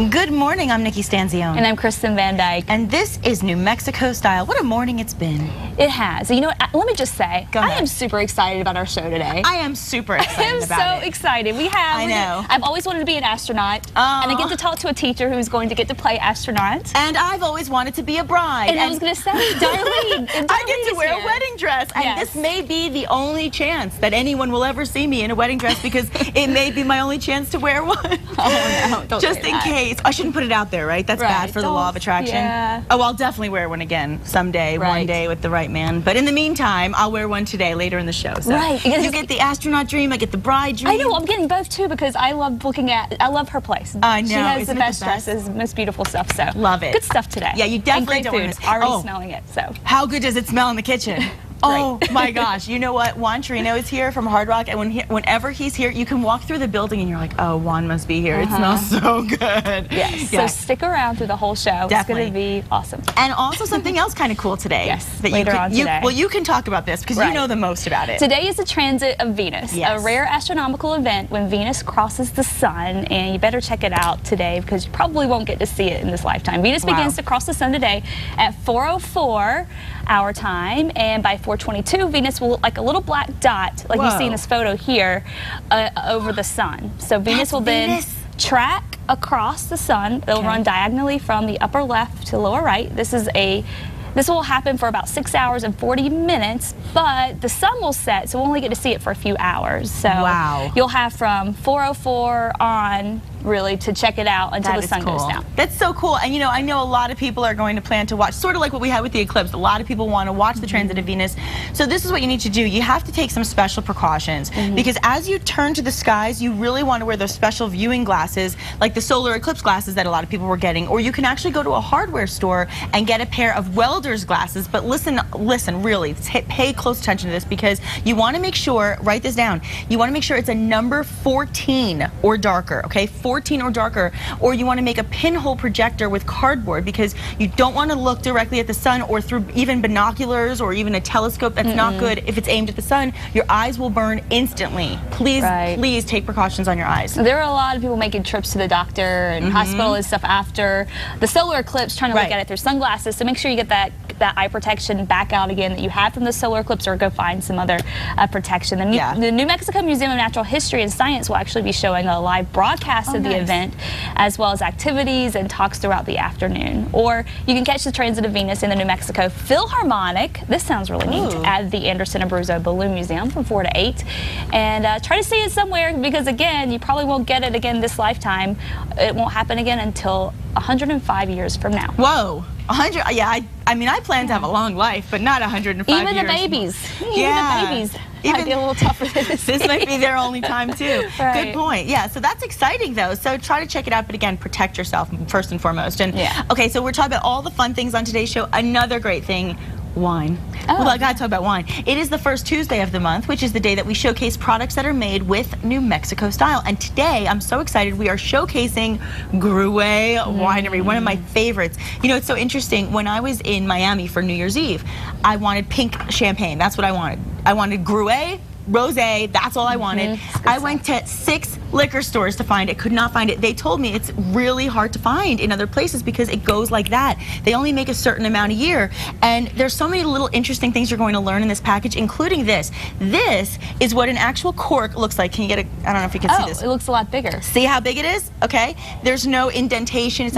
Good morning, I'm Nikki Stanzione. And I'm Kristen Van Dyke. And this is New Mexico Style. What a morning it's been. It has. You know what, let me just say, I am super excited about our show today. I am super excited about it. I'm so excited. I know. I've always wanted to be an astronaut. And I get to talk to a teacher who's going to get to play astronaut. And I've always wanted to be a bride. And I was going to say, Darlene. I get to wear a wedding dress. And this may be the only chance that anyone will ever see me in a wedding dress because it may be my only chance to wear one. Oh, no. Don't Just in case. I shouldn't put it out there, right? That's bad for the law of attraction. Yeah. Oh, I'll definitely wear one again someday, one day with the right man. But in the meantime, I'll wear one today, later in the show. So you get the astronaut dream, I get the bride dream. I know, I'm getting both too because I love I love her place. I know. She has the best dresses, most beautiful stuff. So love it. Good stuff today. Yeah, you definitely don't want to miss. Already smelling it. So how good does it smell in the kitchen? Oh my gosh, you know what? Juan Torino is here from Hard Rock, and whenever he's here, you can walk through the building and you're like, oh, Juan must be here. It smells so good. Yes. So stick around through the whole show. Definitely. It's going to be awesome. And also something else kind of cool today. Yes, that later on today. Well, you can talk about this because you know the most about it. Today is the transit of Venus, a rare astronomical event when Venus crosses the sun, and you better check it out today because you probably won't get to see it in this lifetime. Venus begins to cross the sun today at 4:04 our time, and by 4:22, Venus will look like a little black dot, like you see in this photo here, over the sun. So Venus will then track across the sun. It'll run diagonally from the upper left to lower right. This will happen for about 6 hours and 40 minutes, but the sun will set, so we'll only get to see it for a few hours. So you'll have from 4:04 on really to check it out until the sun goes down. That's so cool. And you know, I know a lot of people are going to plan to watch, sort of like what we had with the eclipse. A lot of people want to watch the transit of Venus. So this is what you need to do. You have to take some special precautions because as you turn to the skies, you really want to wear those special viewing glasses, like the solar eclipse glasses that a lot of people were getting, or you can actually go to a hardware store and get a pair of welder's glasses. But listen, really, pay close attention to this because you want to make sure, write this down, you want to make sure it's a number 14 or darker, okay? 14 or darker, or you want to make a pinhole projector with cardboard because you don't want to look directly at the sun or through even binoculars or even a telescope. That's not good. If it's aimed at the sun, your eyes will burn instantly. Please, please take precautions on your eyes. There are a lot of people making trips to the doctor and hospital and stuff after the solar eclipse, trying to look at it through sunglasses. So make sure you get that eye protection back out again that you had from the solar eclipse, or go find some other protection. The New Mexico Museum of Natural History and Science will actually be showing a live broadcast of the event, as well as activities and talks throughout the afternoon. Or you can catch the transit of Venus in the New Mexico Philharmonic. This sounds really neat. At the Anderson Abruzzo Balloon Museum from 4 to 8. And try to see it somewhere because, again, you probably won't get it again this lifetime. It won't happen again until 105 years from now. Whoa. 100, yeah, I mean, I plan to have a long life, but not 105 years. Even the babies. Even the babies. Might be a little tougher than this might be their only time too. Good point. Yeah, so that's exciting though. So try to check it out, but again, protect yourself first and foremost. And okay, so we're talking about all the fun things on today's show. Another great thing, wine. Well, I gotta talk about wine. It is the first Tuesday of the month, which is the day that we showcase products that are made with New Mexico style. And today, I'm so excited, we are showcasing Gruet Winery, one of my favorites. You know, it's so interesting. When I was in Miami for New Year's Eve, I wanted pink champagne. That's what I wanted. I wanted Gruet, rosé, that's all I wanted. I went to 6 liquor stores to find it, could not find it. They told me it's really hard to find in other places because it goes like that. They only make a certain amount a year. And there's so many little interesting things you're going to learn in this package, including this. This is what an actual cork looks like. Can you get a, I don't know if you can see this. It looks a lot bigger. See how big it is? Okay. There's no indentation. It's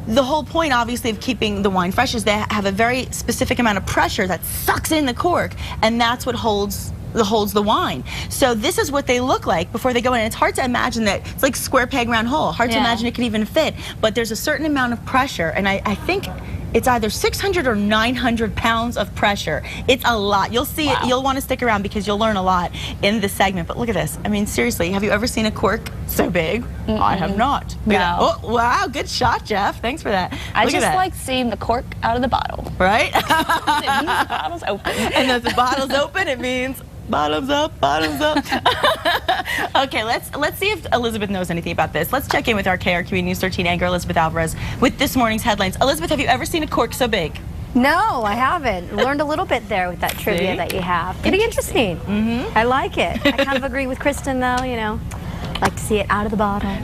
the whole point, obviously, of keeping the wine fresh is they have a very specific amount of pressure that sucks in the cork, and that's what holds the wine. So this is what they look like before they go in. It's hard to imagine that it's like square peg round hole. Hard to imagine it could even fit, but there's a certain amount of pressure, and I think it's either 600 or 900 pounds of pressure. It's a lot. You'll see it. You'll want to stick around because you'll learn a lot in this segment. But look at this. I mean, seriously, have you ever seen a cork so big? I have not. No. Oh, wow, good shot, Jeff. Thanks for that. I just like seeing the cork out of the bottle. Right? It means the bottle's open. And if the bottle's open, it means bottoms up, bottoms up. Okay, let's see if Elizabeth knows anything about this. Let's check in with our KRQE News 13 anchor, Elizabeth Alvarez, with this morning's headlines. Elizabeth, have you ever seen a cork so big? No, I haven't. Learned a little bit there with that trivia that you have. Pretty interesting. I like it. I kind of agree with Kristen, though, you know. Like to see it out of the bottle.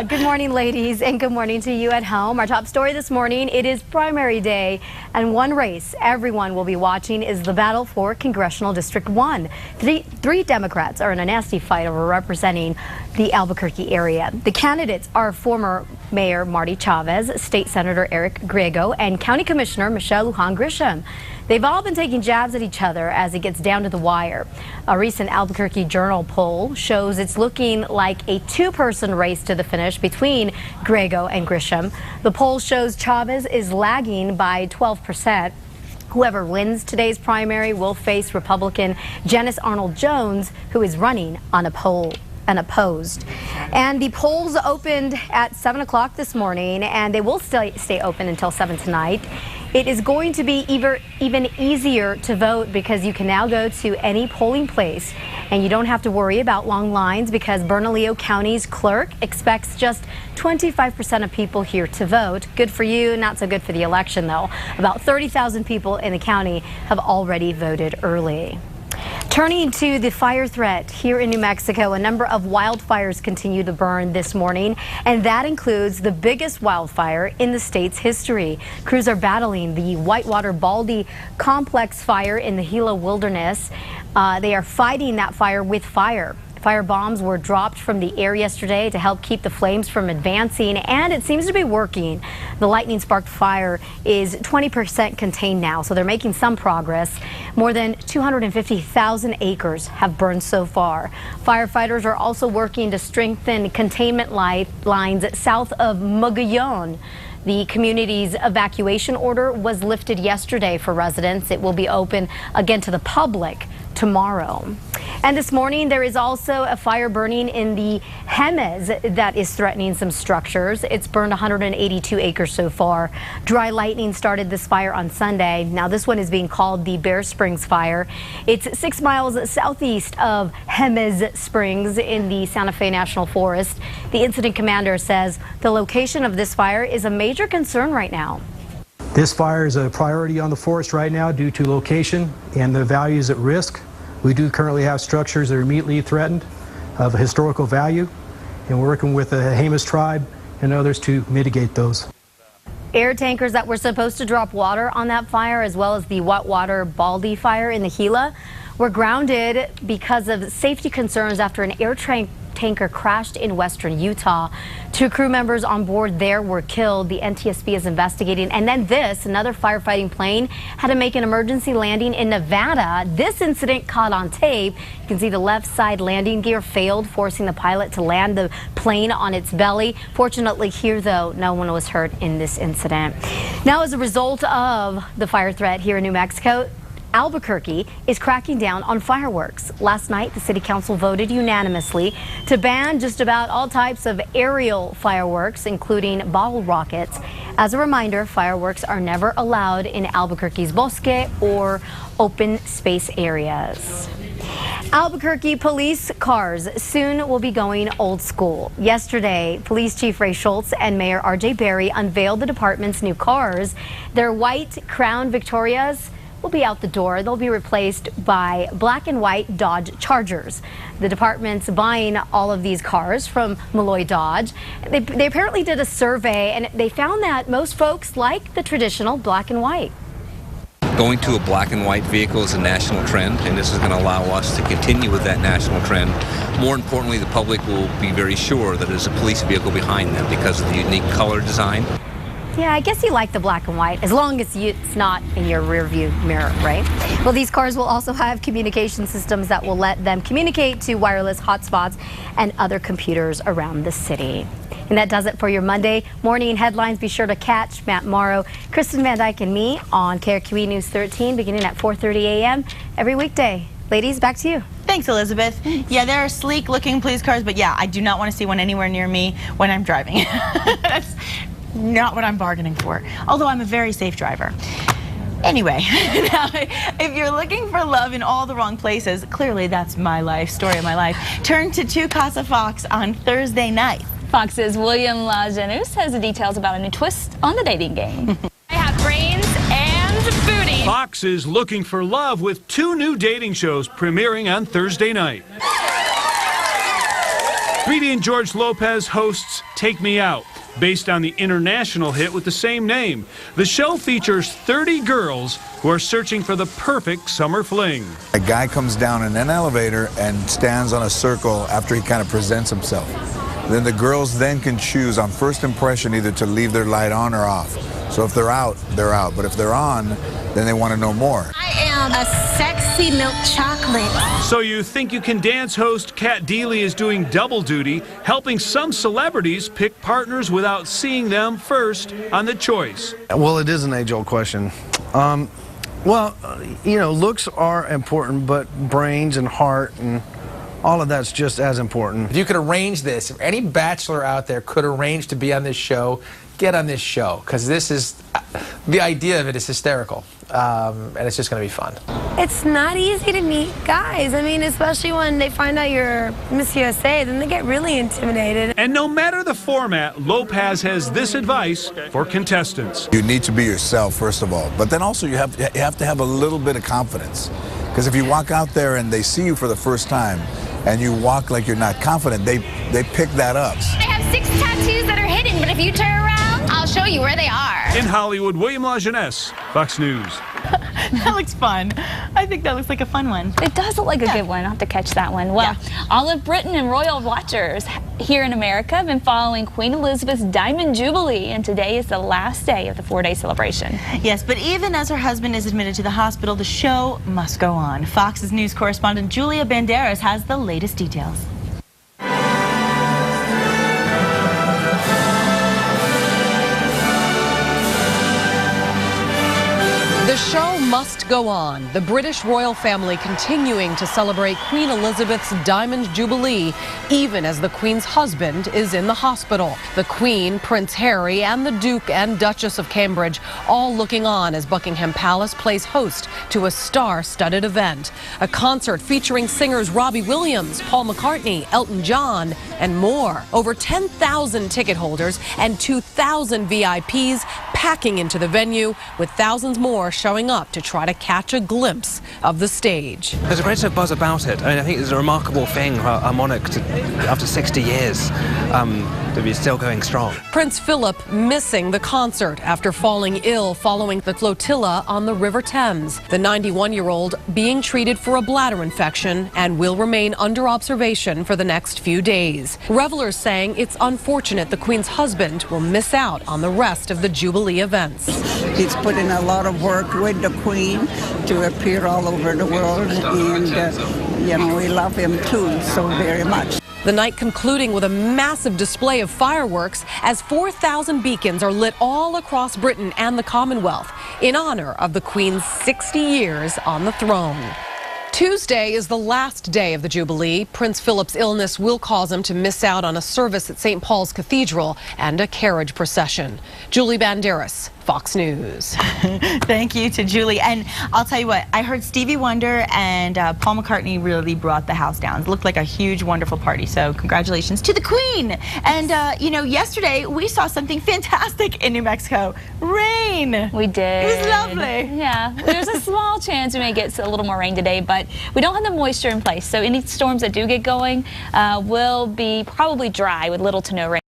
Good morning, ladies, and good morning to you at home. Our top story this morning, it is primary day, and one race everyone will be watching is the battle for Congressional District 1. Three Democrats are in a nasty fight over representing the Albuquerque area. The candidates are former Mayor Marty Chavez, State Senator Eric Griego, and County Commissioner Michelle Lujan Grisham. They've all been taking jabs at each other as it gets down to the wire. A recent Albuquerque Journal poll shows it's looking like a two-person race to the finish between Griego and Grisham. The poll shows Chavez is lagging by 12%. Whoever wins today's primary will face Republican Janice Arnold Jones, who is running unopposed. And the polls opened at 7 o'clock this morning, and they will stay open until 7 tonight. It is going to be even easier to vote because you can now go to any polling place and you don't have to worry about long lines because Bernalillo County's clerk expects just 25% of people here to vote. Good for you, not so good for the election though. About 30,000 people in the county have already voted early. Turning to the fire threat here in New Mexico, a number of wildfires continue to burn this morning, and that includes the biggest wildfire in the state's history. Crews are battling the Whitewater Baldy complex fire in the Gila Wilderness. They are fighting that fire with fire. Fire bombs were dropped from the air yesterday to help keep the flames from advancing, and it seems to be working. The lightning-sparked fire is 20% contained now, so they're making some progress. More than 250,000 acres have burned so far. Firefighters are also working to strengthen containment lines south of Mogollon. The community's evacuation order was lifted yesterday for residents. It will be open again to the public tomorrow. And this morning, there is also a fire burning in the Jemez that is threatening some structures. It's burned 182 acres so far. Dry lightning started this fire on Sunday. Now, this one is being called the Bear Springs Fire. It's 6 miles southeast of Jemez Springs in the Santa Fe National Forest. The incident commander says the location of this fire is a major concern right now. This fire is a priority on the forest right now due to location and the values at risk. We do currently have structures that are immediately threatened of historical value, and we're working with the Jemez tribe and others to mitigate those. Air tankers that were supposed to drop water on that fire, as well as the Whitewater Baldy fire in the Gila, were grounded because of safety concerns after an air tanker crashed in western Utah. 2 crew members on board there were killed. The NTSB is investigating. And then another firefighting plane had to make an emergency landing in Nevada. This incident caught on tape. You can see the left side landing gear failed, forcing the pilot to land the plane on its belly. Fortunately here, though, no one was hurt in this incident. Now, as a result of the fire threat here in New Mexico, Albuquerque is cracking down on fireworks. Last night, the city council voted unanimously to ban just about all types of aerial fireworks, including bottle rockets. As a reminder, fireworks are never allowed in Albuquerque's bosque or open space areas. Albuquerque police cars soon will be going old school. Yesterday, Police Chief Ray Schultz and Mayor R.J. Berry unveiled the department's new cars. Their white Crown Victorias will be out the door. They'll be replaced by black and white Dodge Chargers. The department's buying all of these cars from Malloy Dodge. They apparently did a survey, and they found that most folks like the traditional black and white. Going to a black and white vehicle is a national trend, and this is going to allow us to continue with that national trend. More importantly, the public will be very sure that there's a police vehicle behind them because of the unique color design. Yeah, I guess you like the black and white, as long as it's not in your rear view mirror, right? Well, these cars will also have communication systems that will let them communicate to wireless hotspots and other computers around the city. And that does it for your Monday morning headlines. Be sure to catch Matt Morrow, Kristen Van Dyke, and me on KRQE News 13 beginning at 4:30 a.m. every weekday. Ladies, back to you. Thanks, Elizabeth. Thanks. Yeah, there are sleek looking police cars, but yeah, I do not want to see one anywhere near me when I'm driving. That's not what I'm bargaining for, although I'm a very safe driver. Anyway, now, if you're looking for love in all the wrong places, clearly that's my life, story of my life. Turn to Tu Casa Fox on Thursday night. Fox's William LaJanus has the details about a new twist on the dating game. I have brains and booty. Fox is looking for love with 2 new dating shows premiering on Thursday night. Speedy and George Lopez hosts Take Me Out, based on the international hit with the same name. The show features 30 girls who are searching for the perfect summer fling. A guy comes down in an elevator and stands on a circle after he kind of presents himself. Then the girls then can choose on first impression either to leave their light on or off. So if they're out, they're out. But if they're on, then they want to know more. I am a sexy milk chocolate. So You Think You Can Dance host Kat Deely is doing double duty, helping some celebrities pick partners without seeing them first on The Choice. Well, it is an age-old question. Well, you know, looks are important, but brains and heart and all of that's just as important. If you could arrange this, if any bachelor out there could arrange to be on this show, get on this show, because this is, the idea of it is hysterical, and it's just going to be fun. It's not easy to meet guys. I mean, especially when they find out you're Miss USA, then they get really intimidated. And no matter the format, Lopez has this advice for contestants. You need to be yourself, first of all, but then also you have to have a little bit of confidence. Because if you walk out there and they see you for the first time, and you walk like you're not confident, they pick that up. I have 6 tattoos that are hidden, but if you turn around, I'll show you where they are. In Hollywood, William LaJeunesse, Fox News. That looks fun. I think that looks like a fun one. It does look like a good one. I'll have to catch that one. Well, all of Britain and royal watchers here in America have been following Queen Elizabeth's Diamond Jubilee, and today is the last day of the 4-day celebration. Yes, but even as her husband is admitted to the hospital, the show must go on. Fox's news correspondent Julia Banderas has the latest details. The show must go on. The British royal family continuing to celebrate Queen Elizabeth's Diamond Jubilee, even as the Queen's husband is in the hospital. The Queen, Prince Harry, and the Duke and Duchess of Cambridge all looking on as Buckingham Palace plays host to a star-studded event. A concert featuring singers Robbie Williams, Paul McCartney, Elton John, and more. Over 10,000 ticket holders and 2,000 VIPs packing into the venue, with thousands more showing up to try to catch a glimpse of the stage. There's a great deal of buzz about it. I mean, I think it's a remarkable thing for a monarch to, after 60 years, to be still going strong. Prince Philip missing the concert after falling ill following the flotilla on the River Thames. The 91-year-old being treated for a bladder infection and will remain under observation for the next few days. Revelers saying it's unfortunate the Queen's husband will miss out on the rest of the Jubilee events. He's put in a lot of work with the Queen to appear all over the world, and you know, we love him too so very much. The night concluding with a massive display of fireworks as 4,000 beacons are lit all across Britain and the Commonwealth in honor of the Queen's 60 years on the throne. Tuesday is the last day of the Jubilee. Prince Philip's illness will cause him to miss out on a service at St. Paul's Cathedral and a carriage procession. Julie Banderas, Fox News. Thank you to Julie. And I'll tell you what, I heard Stevie Wonder and Paul McCartney really brought the house down. It looked like a huge, wonderful party. So congratulations to the Queen. And, you know, yesterday we saw something fantastic in New Mexico. Rain. We did. It was lovely. Yeah. There's a small chance we may get a little more rain today, but we don't have the moisture in place. So any storms that do get going will be probably dry with little to no rain.